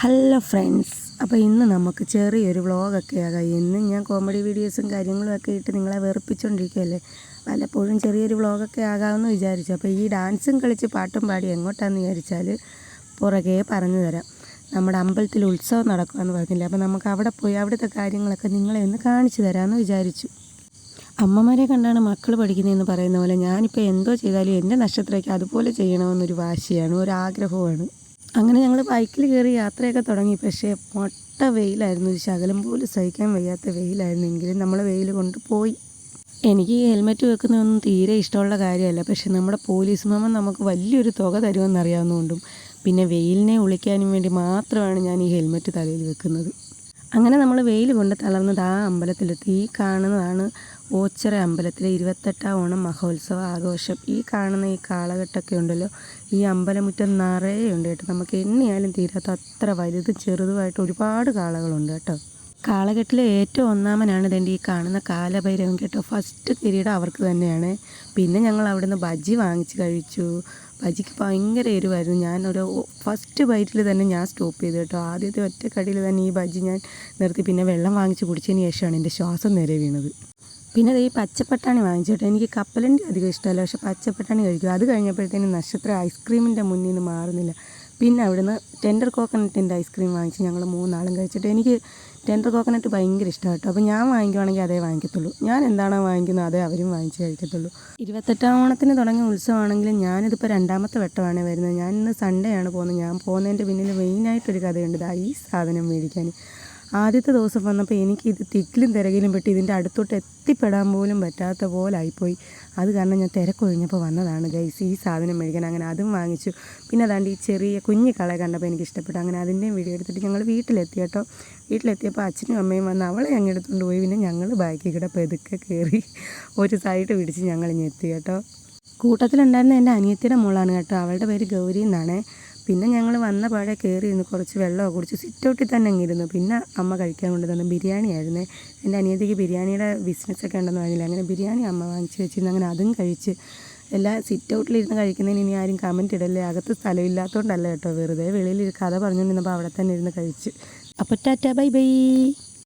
Hello friends, അപ്പോൾ ഇന്ന് നമുക്ക് ചെറിയൊരു വ്ളോഗൊക്കെ ആകാം. എന്നും ഞാൻ കോമഡി വീഡിയോസും കാര്യങ്ങളും ഒക്കെ ഇട്ട് നിങ്ങളെ വെറുപ്പിച്ചുകൊണ്ടിരിക്കുകയല്ലേ. പലപ്പോഴും ചെറിയൊരു വ്ളോഗൊക്കെ ആകാമെന്ന് വിചാരിച്ചു. അപ്പോൾ ഈ ഡാൻസും കളിച്ച് പാട്ടും പാടി എങ്ങോട്ടാണെന്ന് വിചാരിച്ചാൽ പുറകെ പറഞ്ഞു തരാം. നമ്മുടെ അമ്പലത്തിൽ ഉത്സവം നടക്കുമെന്ന് പറഞ്ഞില്ല, അപ്പോൾ നമുക്ക് അവിടെ പോയി അവിടുത്തെ കാര്യങ്ങളൊക്കെ നിങ്ങളെ ഒന്ന് കാണിച്ചു തരാമെന്ന് വിചാരിച്ചു. അമ്മമാരെ കണ്ടാണ് മക്കൾ പഠിക്കുന്നതെന്ന് പറയുന്ന പോലെ ഞാനിപ്പോൾ എന്തോ ചെയ്താലും എൻ്റെ നക്ഷത്രയ്ക്ക് അതുപോലെ ചെയ്യണമെന്നൊരു വാശിയാണ്, ഒരാഗ്രഹമാണ്. അങ്ങനെ ഞങ്ങൾ ബൈക്കിൽ കയറി യാത്രയൊക്കെ തുടങ്ങി. പക്ഷേ മൊട്ട വെയിലായിരുന്നു, ഒരു ശകലം പോലും സഹിക്കാൻ വയ്യാത്ത വെയിലായിരുന്നെങ്കിലും നമ്മൾ വെയിൽ കൊണ്ടുപോയി. എനിക്ക് ഈ ഹെൽമെറ്റ് വെക്കുന്നതൊന്നും തീരെ ഇഷ്ടമുള്ള കാര്യമല്ല. പക്ഷേ നമ്മുടെ പോലീസ് മാമൻ നമുക്ക് വലിയൊരു തുക തരുമെന്നറിയാവുന്നതുകൊണ്ടും പിന്നെ വെയിലിനെ ഒളിക്കാനും വേണ്ടി മാത്രമാണ് ഞാൻ ഈ ഹെൽമെറ്റ് തലയിൽ വെക്കുന്നത്. അങ്ങനെ നമ്മൾ വെയിൽ കൊണ്ട് തളർന്നത് ആ അമ്പലത്തിലെത്തി. ഈ കാണുന്നതാണ് ഓച്ചിറ അമ്പലത്തിലെ 28ാം ഓണം മഹോത്സവ ആഘോഷം. ഈ കാണുന്ന ഈ കാളകെട്ടൊക്കെ ഉണ്ടല്ലോ, ഈ അമ്പലമുറ്റം നിറയെ ഉണ്ട് കേട്ടോ. നമുക്ക് എണ്ണിയാലും തീരാത്ത അത്ര വലുതും ചെറുതുമായിട്ട് ഒരുപാട് കാളകളുണ്ട് കേട്ടോ. കാളകെട്ടിലെ ഏറ്റവും ഒന്നാമനാണ് ഇതെൻ്റെ ഈ കാണുന്ന കാലഭൈരവൻ കേട്ടോ. ഫസ്റ്റ് കിരീടം അവർക്ക് തന്നെയാണ്. പിന്നെ ഞങ്ങൾ അവിടുന്ന് ബജ്ജി വാങ്ങിച്ച് കഴിച്ചു. ബജ്ജിക്ക് ഭയങ്കര എരിവായിരുന്നു. ഞാനൊരു ഫസ്റ്റ് ബൈറ്റിൽ തന്നെ ഞാൻ സ്റ്റോപ്പ് ചെയ്തു കേട്ടോ. ആദ്യത്തെ ഒറ്റ കടിയിൽ തന്നെ ഈ ബജ്ജി ഞാൻ നിർത്തി. പിന്നെ വെള്ളം വാങ്ങിച്ച് കുടിച്ചതിന് ശേഷമാണ് എൻ്റെ ശ്വാസം നേരെ വീണത്. പിന്നെ ഈ പച്ചപ്പട്ടാണി വാങ്ങിച്ചു കേട്ടോ. എനിക്ക് കപ്പലണ്ടി അധികം ഇഷ്ടമല്ല, പക്ഷേ പച്ചപ്പട്ടാണി കഴിക്കും. അത് കഴിഞ്ഞപ്പോഴത്തേനും നക്ഷത്ര ഐസ്ക്രീമിൻ്റെ മുന്നിൽ നിന്ന് മാറുന്നില്ല. പിന്നെ അവിടുന്ന് ടെൻഡർ കോക്കനട്ടിൻ്റെ ഐസ്ക്രീം വാങ്ങിച്ച് ഞങ്ങൾ 3 ആളും കഴിച്ചിട്ട്. എനിക്ക് ടെൻഡർ കോക്കനട്ട് ഭയങ്കര ഇഷ്ടമാണ് കേട്ടോ. അപ്പോൾ ഞാൻ വാങ്ങിക്കുവാണെങ്കിൽ അതേ വാങ്ങിക്കത്തുള്ളൂ. ഞാൻ എന്താണോ വാങ്ങിക്കുന്നത് അതേ അവരും വാങ്ങിച്ച് കഴിക്കത്തുള്ളൂ. 28ാം ഓണത്തിന് തുടങ്ങിയ ഉത്സവമാണെങ്കിലും ഞാനിതിപ്പോൾ 2ാമത്തെ വട്ടമാണ് വരുന്നത്. ഞാൻ ഇന്ന് സൺഡേ ആണ് പോകുന്നത്. ഞാൻ പോകുന്നതിൻ്റെ പിന്നിൽ മെയിനായിട്ടൊരു കഥയുണ്ട്. ഈ സാധനം മേടിക്കാൻ ആദ്യത്തെ ദിവസം വന്നപ്പോൾ എനിക്കിത് തിക്കിലും തിരകിലും പെട്ട് ഇതിൻ്റെ അടുത്തോട്ട് എത്തിപ്പെടാൻ പോലും പറ്റാത്ത പോലെ ആയിപ്പോയി. അത് കാരണം ഞാൻ തിരക്കൊഴിഞ്ഞപ്പോൾ വന്നതാണ് ഗൈസ് ഈ സാധനം മേടിക്കാൻ. അങ്ങനെ അതും വാങ്ങിച്ചു. പിന്നെ അതാണ്ട് ഈ ചെറിയ കുഞ്ഞു കളെ കണ്ടപ്പോൾ എനിക്ക് ഇഷ്ടപ്പെട്ടു. അങ്ങനെ അതിൻ്റെയും വീഡിയോ എടുത്തിട്ട് ഞങ്ങൾ വീട്ടിലെത്തി കേട്ടോ. വീട്ടിലെത്തിയപ്പോൾ അച്ഛനും അമ്മയും വന്ന് അവളെ അങ്ങ് എടുത്തുകൊണ്ട് പോയി. പിന്നെ ഞങ്ങൾ ബാക്കിൽ കൂടെ പെതുക്കെ കയറി ഒരു സൈഡ് പിടിച്ച് ഞങ്ങൾ ഇനി എത്തി കേട്ടോ. കൂട്ടത്തിലുണ്ടായിരുന്ന എൻ്റെ അനിയത്തിയുടെ മോളാണ് കേട്ടോ. അവളുടെ പേര് ഗൗരി എന്നാണ്. പിന്നെ ഞങ്ങൾ വന്ന പാടെ കയറി ഇരുന്ന് കുറച്ച് വെള്ളമൊക്കെ കുടിച്ച് സിറ്റൗട്ടിൽ തന്നെ അങ്ങിരുന്നു. പിന്നെ അമ്മ കഴിക്കാൻ കൊണ്ട് തന്നെ ബിരിയാണി ആയിരുന്നേ. എൻ്റെ അനിയത്തിക്ക് ബിരിയാണിയുടെ ബിസിനസ്സൊക്കെ ഉണ്ടെന്ന് പറഞ്ഞില്ല. അങ്ങനെ ബിരിയാണി അമ്മ വാങ്ങിച്ച് വെച്ചിരുന്നു. അങ്ങനെ അതും കഴിച്ച് എല്ലാം സിറ്റൗട്ടിലിരുന്ന് കഴിക്കുന്നതിന് ഇനി ആരും കമൻറ്റ് ഇടല്ലേ. അകത്ത് സ്ഥലമില്ലാത്തതുകൊണ്ടല്ല കേട്ടോ, വെറുതെ വെളിയിൽ കഥ പറഞ്ഞുകൊണ്ടിരുന്നപ്പോൾ അവിടെ തന്നെ ഇരുന്ന് കഴിച്ച്. അപ്പോൾ ടാറ്റാ ബൈ ബൈ.